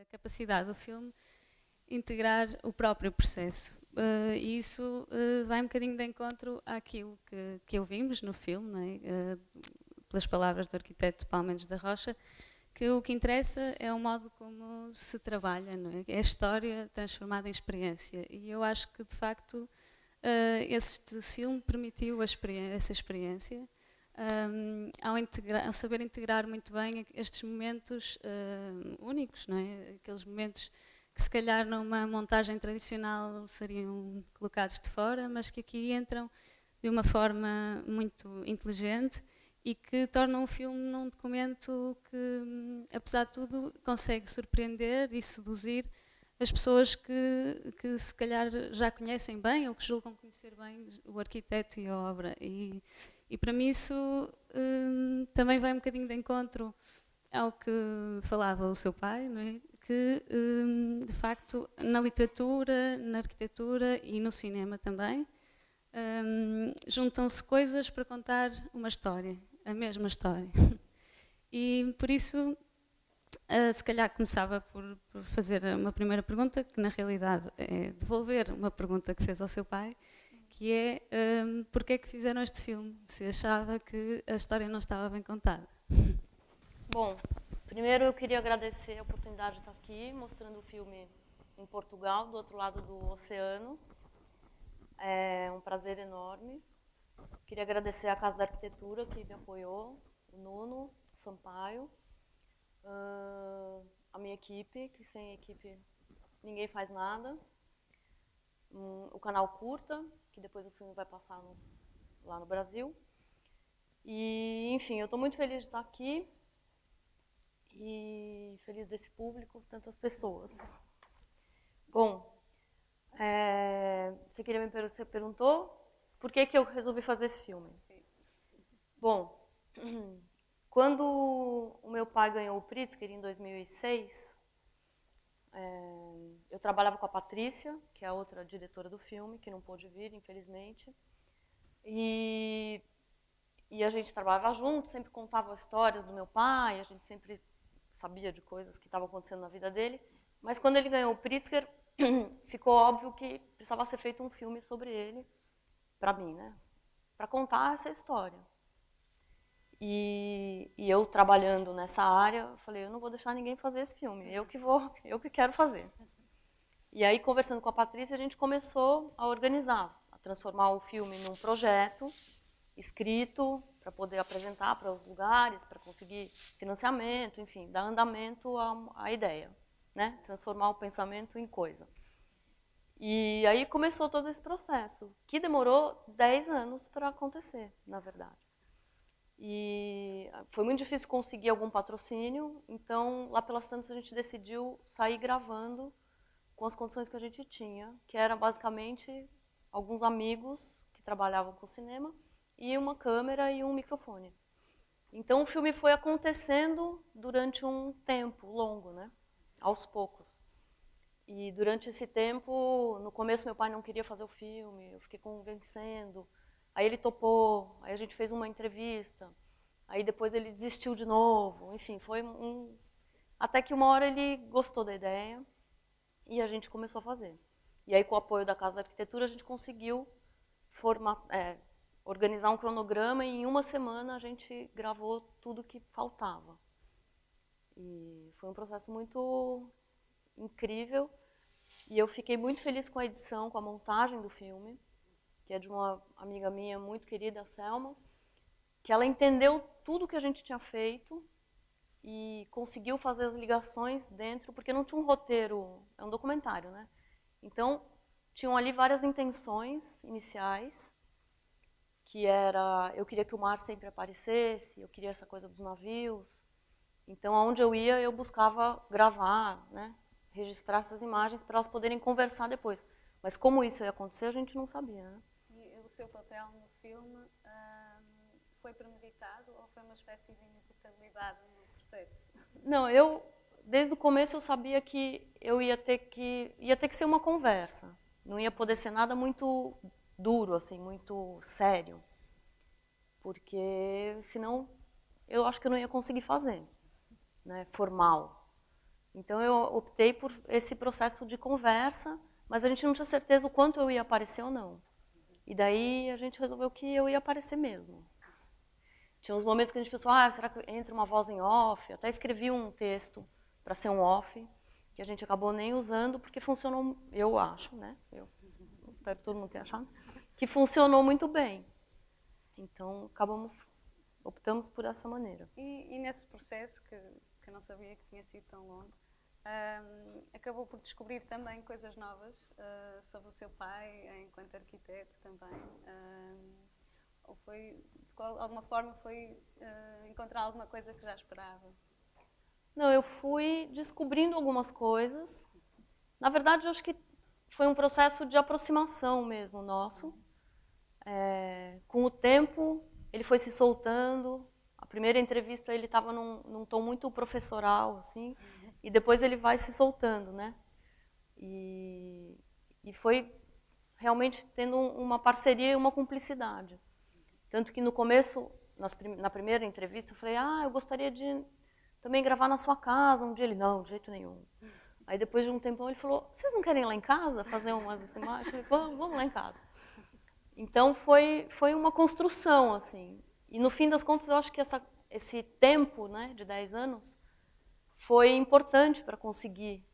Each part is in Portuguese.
a capacidade do filme integrar o próprio processo. E isso vai um bocadinho de encontro àquilo que ouvimos no filme, não é? Pelas palavras do arquiteto Paulo Mendes da Rocha, que o que interessa é o modo como se trabalha, não é? É a história transformada em experiência. E eu acho que, de facto, este filme permitiu essa experiência, ao saber integrar muito bem estes momentos únicos, não é? Aqueles momentos que se calhar numa montagem tradicional seriam colocados de fora, mas que aqui entram de uma forma muito inteligente e que tornam o filme num documento que, apesar de tudo, consegue surpreender e seduzir as pessoas que se calhar já conhecem bem ou que julgam conhecer bem o arquiteto e a obra. E para mim isso também vai um bocadinho de encontro ao que falava o seu pai, não é? Que de facto na literatura, na arquitetura e no cinema também juntam-se coisas para contar uma história, a mesma história. E por isso se calhar começava por fazer uma primeira pergunta, que na realidade é devolver uma pergunta que fez ao seu pai, que é porque é que fizeram este filme, se achava que a história não estava bem contada. Bom, primeiro eu queria agradecer a oportunidade de estar aqui, mostrando o filme em Portugal, do outro lado do oceano. É um prazer enorme. Queria agradecer à Casa da Arquitetura, que me apoiou, o Nuno Sampaio, a minha equipe, que sem equipe ninguém faz nada, o canal Curta, que depois o filme vai passar lá no Brasil. E, enfim, eu estou muito feliz de estar aqui e feliz desse público, tantas pessoas. Bom, você perguntou por que eu resolvi fazer esse filme. Sim. Bom, quando o meu pai ganhou o Pritzker em 2006, eu trabalhava com a Patrícia, que é a outra diretora do filme, que não pôde vir, infelizmente. E a gente trabalhava junto, sempre contava histórias do meu pai, a gente sempre sabia de coisas que estavam acontecendo na vida dele. Mas quando ele ganhou o Pritzker, ficou óbvio que precisava ser feito um filme sobre ele, para mim, né? Para contar essa história. E eu trabalhando nessa área, eu falei, eu não vou deixar ninguém fazer esse filme, eu que quero fazer. E aí, conversando com a Patrícia, a gente começou a organizar, a transformar o filme num projeto escrito para poder apresentar para os lugares, para conseguir financiamento, enfim, dar andamento à ideia, né? Transformar o pensamento em coisa. E aí começou todo esse processo, que demorou 10 anos para acontecer, na verdade. E foi muito difícil conseguir algum patrocínio, então lá pelas tantas a gente decidiu sair gravando com as condições que a gente tinha, que era basicamente alguns amigos que trabalhavam com cinema e uma câmera e um microfone. Então o filme foi acontecendo durante um tempo longo, né? Aos poucos. E durante esse tempo, no começo meu pai não queria fazer o filme, eu fiquei convencendo. Aí ele topou, aí a gente fez uma entrevista, aí depois ele desistiu de novo, enfim, até que uma hora ele gostou da ideia e a gente começou a fazer. E aí com o apoio da Casa da Arquitetura a gente conseguiu organizar um cronograma e em uma semana a gente gravou tudo que faltava. E foi um processo muito incrível e eu fiquei muito feliz com a edição, com a montagem do filme, que é de uma amiga minha muito querida, a Selma, que ela entendeu tudo que a gente tinha feito e conseguiu fazer as ligações dentro, porque não tinha um roteiro, é um documentário, né? Então, tinham ali várias intenções iniciais, que era, eu queria que o mar sempre aparecesse, eu queria essa coisa dos navios. Então, aonde eu ia, eu buscava gravar, né? Registrar essas imagens para elas poderem conversar depois. Mas como isso ia acontecer, a gente não sabia, né? E o seu papel no filme foi premeditado ou foi uma espécie de inevitabilidade no processo? Não, desde o começo eu sabia que ia ter que ser uma conversa. Não ia poder ser nada muito duro, assim, muito sério. Porque senão eu acho que eu não ia conseguir fazer, né, formal. Então eu optei por esse processo de conversa, mas a gente não tinha certeza o quanto eu ia aparecer ou não. E daí a gente resolveu que eu ia aparecer mesmo. Tinha uns momentos que a gente pensou, será que entra uma voz em off? Eu até escrevi um texto para ser um off, que a gente acabou nem usando, porque funcionou, eu acho, né? Eu espero que todo mundo tenha achado, que funcionou muito bem. Então, optamos por essa maneira. E nesse processo, que eu não sabia que tinha sido tão longo, acabou por descobrir também coisas novas sobre o seu pai, enquanto arquiteto também. Ou foi, de alguma forma, foi encontrar alguma coisa que já esperava? Não, eu fui descobrindo algumas coisas. Na verdade, eu acho que foi um processo de aproximação mesmo nosso. Com o tempo, ele foi se soltando. A primeira entrevista ele estava num tom muito professoral, assim, e depois ele vai se soltando, né? E foi realmente tendo uma parceria e uma cumplicidade. Tanto que no começo, na primeira entrevista, eu falei, eu gostaria de também gravar na sua casa um dia. Ele, não, de jeito nenhum. Aí depois de um tempão ele falou, vocês não querem ir lá em casa fazer umas imagens? Eu falei, vamos lá em casa. Então foi uma construção, assim. E no fim das contas eu acho que esse tempo, né, de 10 anos foi importante para conseguir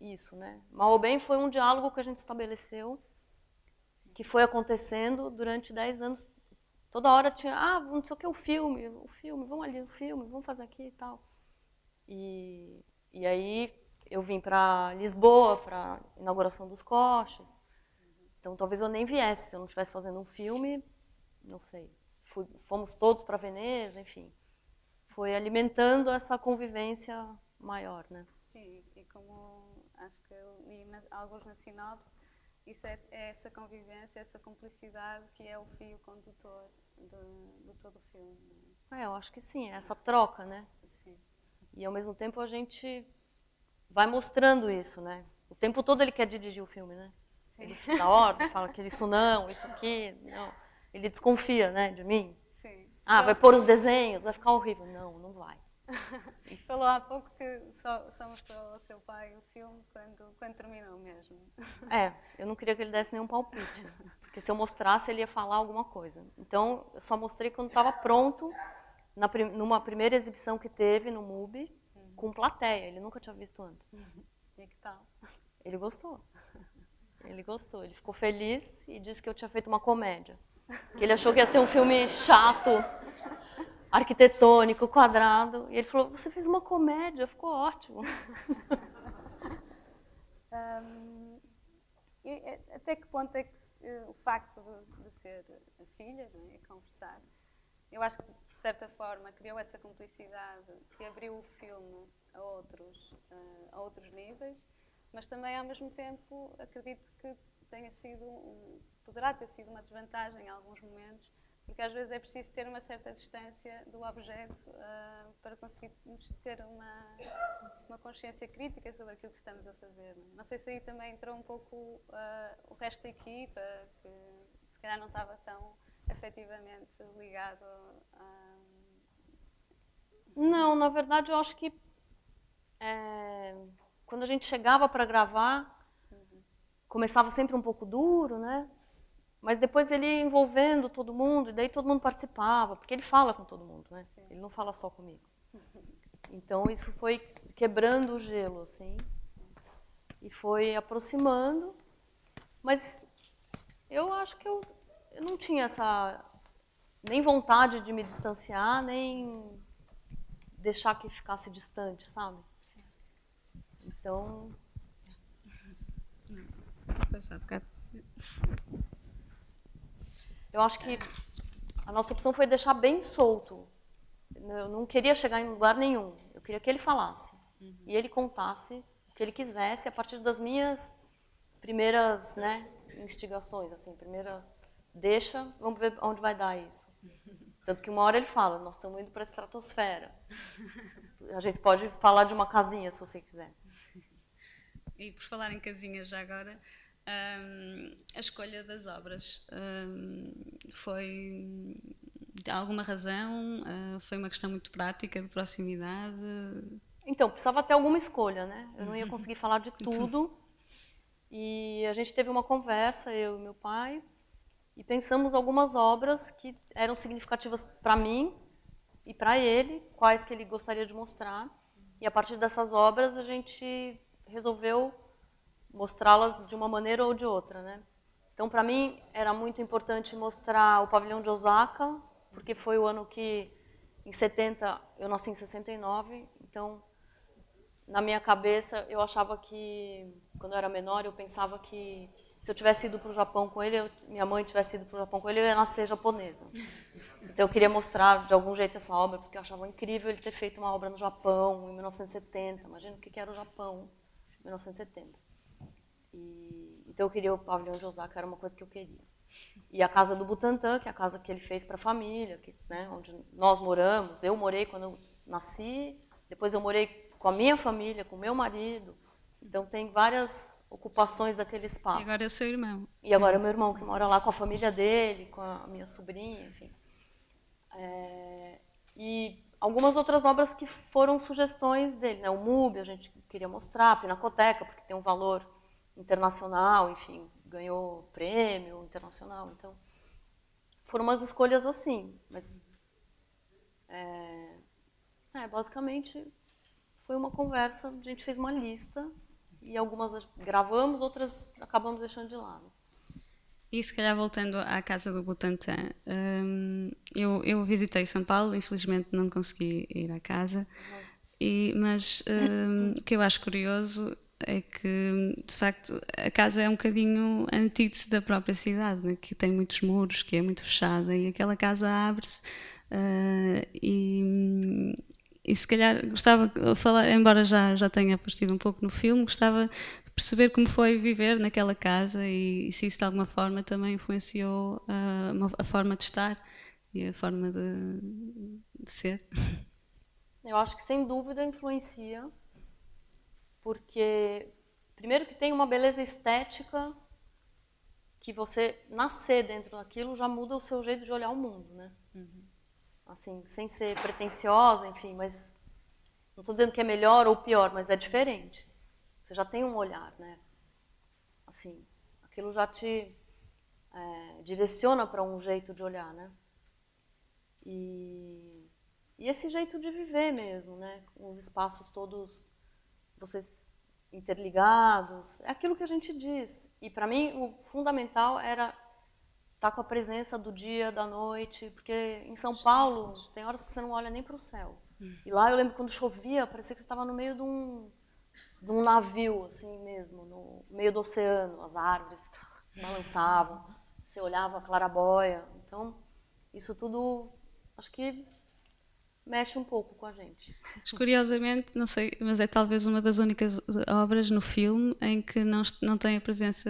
isso, né? Mal ou bem foi um diálogo que a gente estabeleceu, que foi acontecendo durante 10 anos. Toda hora tinha, não sei o que, o filme, vamos ali, o filme, vamos fazer aqui e tal. E aí eu vim para Lisboa, para a inauguração dos Coches. Então talvez eu nem viesse, se eu não estivesse fazendo um filme, não sei. Fomos todos para Veneza, enfim. Foi alimentando essa convivência maior, né? Sim, e como acho que eu li alguns na sinopse, isso é essa convivência, essa cumplicidade que é o fio condutor de todo o filme. Eu acho que sim, é essa troca, né? Sim. E ao mesmo tempo a gente vai mostrando isso, né? O tempo todo ele quer dirigir o filme, né? Sim. Ele dá ordem, fala que isso não, isso aqui, não. Ele desconfia, né, de mim. Sim. Vai pôr os desenhos, vai ficar horrível. Não, não vai. Falou há pouco que só mostrou ao seu pai o filme quando terminou mesmo. Eu não queria que ele desse nenhum palpite, porque se eu mostrasse ele ia falar alguma coisa. Então eu só mostrei quando estava pronto, numa primeira exibição que teve no MUBI, com plateia. Ele nunca tinha visto antes. E que tal? Ele gostou. Ele ficou feliz e disse que eu tinha feito uma comédia. Que ele achou que ia ser um filme chato, arquitetônico, quadrado. E ele falou, você fez uma comédia, ficou ótimo. Até que ponto é que o facto de ser a filha, não é, conversar, eu acho que de certa forma criou essa cumplicidade que abriu o filme a outros níveis, mas também ao mesmo tempo acredito que poderá ter sido uma desvantagem em alguns momentos, porque às vezes é preciso ter uma certa distância do objeto para conseguirmos ter uma consciência crítica sobre aquilo que estamos a fazer. Não sei se aí também entrou um pouco o resto da equipa, que se calhar não estava tão efetivamente ligado a... Não, na verdade eu acho que quando a gente chegava para gravar, começava sempre um pouco duro, né? Mas depois ele ia envolvendo todo mundo, e daí todo mundo participava, porque ele fala com todo mundo, né? Sim. Ele não fala só comigo. Então isso foi quebrando o gelo, assim, e foi aproximando, mas eu acho que eu não tinha nem vontade de me distanciar, nem deixar que ficasse distante, sabe? Então... Eu acho que a nossa opção foi deixar bem solto. Eu não queria chegar em lugar nenhum. Eu queria que ele falasse. E ele contasse o que ele quisesse a partir das minhas primeiras, né, instigações. Assim, vamos ver onde vai dar isso. Tanto que uma hora ele fala, nós estamos indo para a estratosfera. A gente pode falar de uma casinha, se você quiser. E por falar em casinhas já agora, a escolha das obras foi de alguma razão? Foi uma questão muito prática, de proximidade? Então, precisava ter alguma escolha, né? Eu não ia conseguir falar de tudo. E a gente teve uma conversa, eu e meu pai, e pensamos algumas obras que eram significativas para mim e para ele, quais que ele gostaria de mostrar. E a partir dessas obras a gente resolveu mostrá-las de uma maneira ou de outra, né? Então, para mim, era muito importante mostrar o pavilhão de Osaka, porque foi o ano que, em 70, eu nasci em 69, então, na minha cabeça, eu achava que, quando eu era menor, eu pensava que se eu tivesse ido para o Japão com ele, minha mãe tivesse ido para o Japão com ele, eu ia nascer japonesa. Então, eu queria mostrar, de algum jeito, essa obra, porque eu achava incrível ele ter feito uma obra no Japão, em 1970. Imagina o que era o Japão em 1970. Então eu queria o pavilhão de Osaka, era uma coisa que eu queria. E a casa do Butantã, que é a casa que ele fez para a família, né, onde nós moramos. Eu morei quando eu nasci, depois eu morei com a minha família, com o meu marido. Então tem várias ocupações daquele espaço. E agora é o seu irmão. E agora é o meu irmão que mora lá com a família dele, com a minha sobrinha, enfim. E algumas outras obras que foram sugestões dele, né? O MUBI a gente queria mostrar, a Pinacoteca, porque tem um valor internacional, enfim, ganhou prêmio internacional. Então, foram umas escolhas assim, mas basicamente foi uma conversa, a gente fez uma lista e algumas gravamos, outras acabamos deixando de lado. E se calhar voltando à casa do Butantã, eu visitei São Paulo, infelizmente não consegui ir à casa, mas o que eu acho curioso é que, de facto, a casa é um bocadinho antítese da própria cidade, né? Que tem muitos muros, que é muito fechada, e aquela casa abre-se e se calhar gostava de falar, embora já tenha aparecido um pouco no filme, gostava de perceber como foi viver naquela casa e se isso de alguma forma também influenciou a forma de estar e a forma de ser. Eu acho que sem dúvida influencia, porque primeiro que tem uma beleza estética que você nascer dentro daquilo já muda o seu jeito de olhar o mundo, né? Assim, sem ser pretensiosa, enfim, mas não estou dizendo que é melhor ou pior, mas é diferente. Você já tem um olhar, né? Assim, aquilo já te direciona para um jeito de olhar, né? E esse jeito de viver mesmo, né? Com os espaços todos, vocês interligados, é aquilo que a gente diz. E para mim o fundamental era estar com a presença do dia, da noite, porque em São Paulo tem horas que você não olha nem para o céu. E lá eu lembro quando chovia, parecia que você estava no meio de um navio, assim mesmo, no meio do oceano, as árvores balançavam, você olhava a claraboia. Então, isso tudo, acho que mexe um pouco com a gente. Mas, curiosamente, não sei, mas é talvez uma das únicas obras no filme em que não tem a presença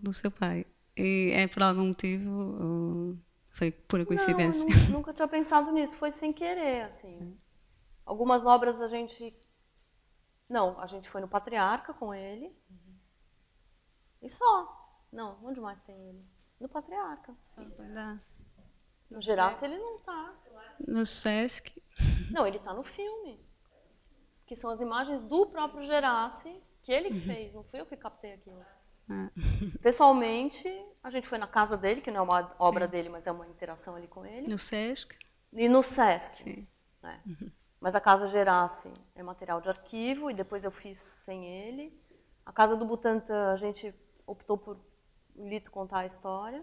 do seu pai. E é por algum motivo ou foi pura coincidência? Não, nunca tinha pensado nisso, foi sem querer, assim. Algumas obras a gente... Não, a gente foi no Patriarca com ele. E só. Não, onde mais tem ele? No Patriarca. Só vai dar. No Gerace ele não tá. No Sesc. Não, ele tá no filme. Que são as imagens do próprio Gerace, que ele que fez, não fui eu que captei aquilo. Pessoalmente, a gente foi na casa dele, que não é uma obra dele, mas é uma interação ali com ele. No Sesc. E no Sesc. Sim. Né? Mas a casa Gerace é material de arquivo, e depois eu fiz sem ele. A casa do Butantã, a gente optou por o Lito contar a história.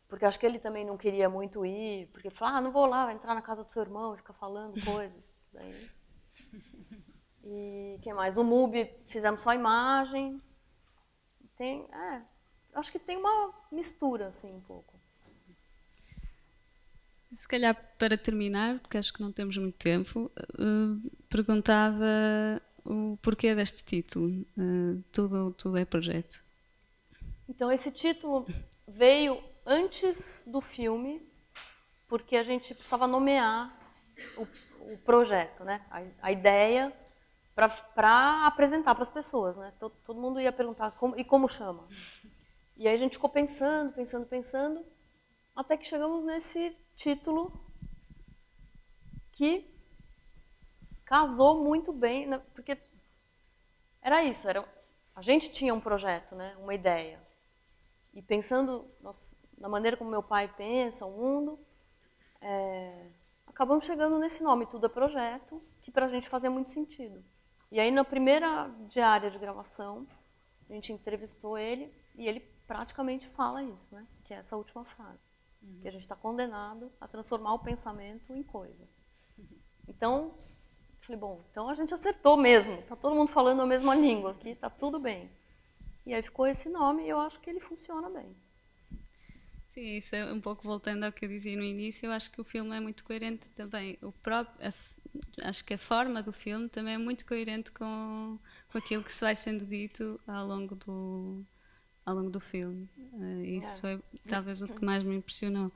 Porque acho que ele também não queria muito ir, porque ele falou, não vou lá, vai entrar na casa do seu irmão e ficar falando coisas. Daí. E quem mais? O MUBI, fizemos só imagem. Tem, acho que tem uma mistura, assim, um pouco. Se calhar para terminar, porque acho que não temos muito tempo, perguntava o porquê deste título. Tudo é projeto. Então esse título veio antes do filme, porque a gente precisava nomear o projeto, né? A ideia para apresentar para as pessoas, né? Todo mundo ia perguntar como chama. E aí a gente ficou pensando, até que chegamos nesse título que casou muito bem, porque era isso, a gente tinha um projeto, né, uma ideia. E pensando na maneira como meu pai pensa o mundo, acabamos chegando nesse nome, Tudo é Projeto, que para a gente fazia muito sentido. E aí, na primeira diária de gravação, a gente entrevistou ele e ele praticamente fala isso, né? Que é essa última frase. Que a gente está condenado a transformar o pensamento em coisa. Então, falei, bom, então a gente acertou mesmo. Está todo mundo falando a mesma língua aqui, está tudo bem. E aí ficou esse nome e eu acho que ele funciona bem. Sim, isso é um pouco voltando ao que eu dizia no início, eu acho que o filme é muito coerente também. Acho que a forma do filme também é muito coerente com aquilo que se vai sendo dito ao longo do filme. Isso foi talvez o que mais me impressionou.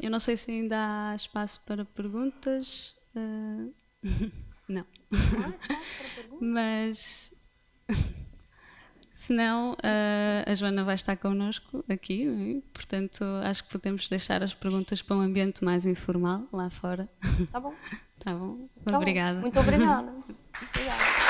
Eu não sei se ainda há espaço para perguntas. Não. Há espaço para perguntas? Mas senão a Joana vai estar connosco aqui, portanto acho que podemos deixar as perguntas para um ambiente mais informal lá fora. Tá bom. Tá bom? Tá Obrigada. bom. Muito obrigada. Obrigada.